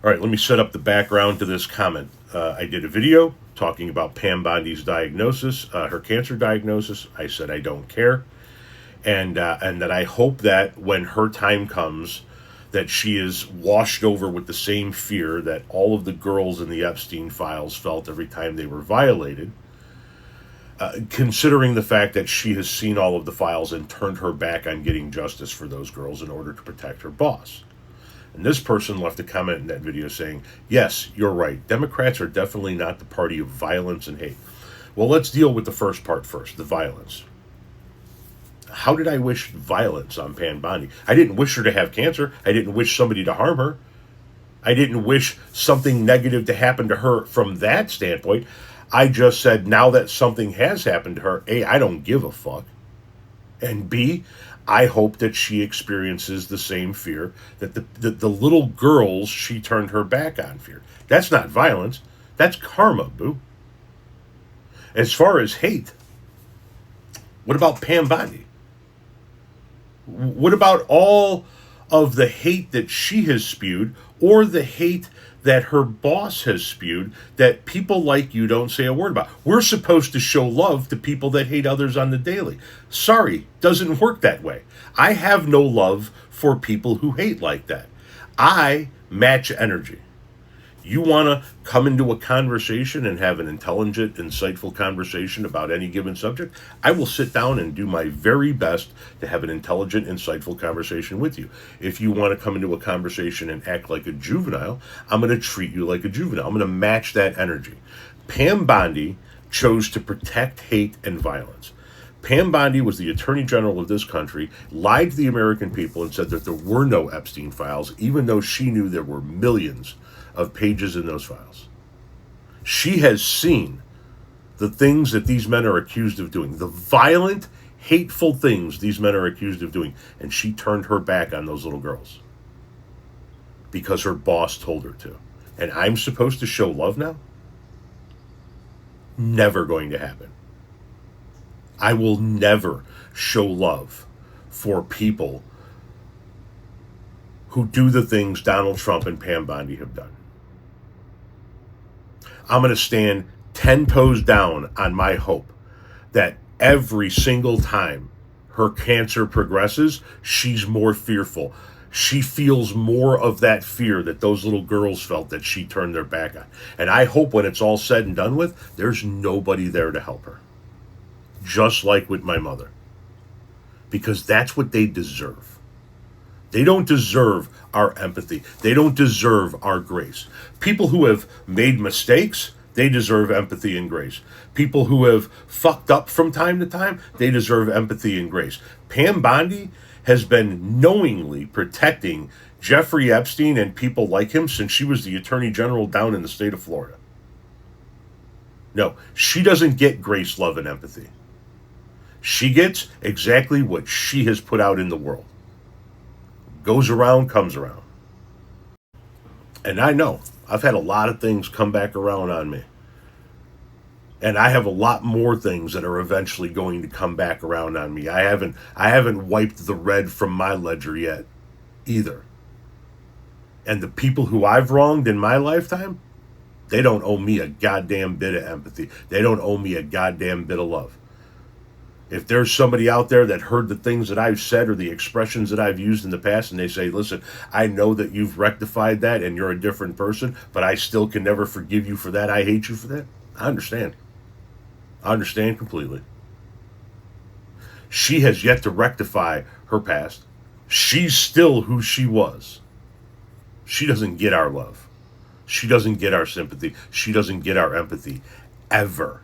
All right, let me set up the background to this comment. I did a video talking about Pam Bondi's diagnosis, her cancer diagnosis. I said I don't care, and that I hope that when her time comes, that she is washed over with the same fear that all of the girls in the Epstein files felt every time they were violated. Considering the fact that she has seen all of the files and turned her back on getting justice for those girls in order to protect her boss. And this person left a comment in that video saying, yes, you're right. Democrats are definitely not the party of violence and hate. Well, let's deal with the first part first, the violence. How did I wish violence on Pam Bondi? I didn't wish her to have cancer. I didn't wish somebody to harm her. I didn't wish something negative to happen to her from that standpoint. I just said now that something has happened to her, A, I don't give a fuck. And B, I hope that she experiences the same fear that the little girls she turned her back on feared. That's not violence. That's karma, boo. As far as hate, what about Pam Bondi? What about all of the hate that she has spewed, or the hate that her boss has spewed that people like you don't say a word about? We're supposed to show love to people that hate others on the daily. Sorry, doesn't work that way. I have no love for people who hate like that. I match energy. You want to come into a conversation and have an intelligent, insightful conversation about any given subject, I will sit down and do my very best to have an intelligent, insightful conversation with you. If you want to come into a conversation and act like a juvenile, I'm going to treat you like a juvenile. I'm going to match that energy. Pam Bondi chose to protect hate and violence. Pam Bondi was the Attorney General of this country, lied to the American people and said that there were no Epstein files, even though she knew there were millions of pages in those files. She has seen the things that these men are accused of doing, the violent, hateful things these men are accused of doing, and she turned her back on those little girls because her boss told her to. And I'm supposed to show love now? Never going to happen. I will never show love for people who do the things Donald Trump and Pam Bondi have done. I'm going to stand 10 toes down on my hope that every single time her cancer progresses, she's more fearful. She feels more of that fear that those little girls felt that she turned their back on. And I hope when it's all said and done with, there's nobody there to help her. Just like with my mother. Because that's what they deserve. They don't deserve our empathy. They don't deserve our grace. People who have made mistakes, they deserve empathy and grace. People who have fucked up from time to time, they deserve empathy and grace. Pam Bondi has been knowingly protecting Jeffrey Epstein and people like him since she was the Attorney General down in the state of Florida. No, she doesn't get grace, love, and empathy. She gets exactly what she has put out in the world. Goes around, comes around. And I know, I've had a lot of things come back around on me. And I have a lot more things that are eventually going to come back around on me. I haven't wiped the red from my ledger yet either. And the people who I've wronged in my lifetime, they don't owe me a goddamn bit of empathy. They don't owe me a goddamn bit of love. If there's somebody out there that heard the things that I've said or the expressions that I've used in the past and they say, listen, I know that you've rectified that and you're a different person, but I still can never forgive you for that. I hate you for that. I understand. I understand completely. She has yet to rectify her past. She's still who she was. She doesn't get our love. She doesn't get our sympathy. She doesn't get our empathy. Ever.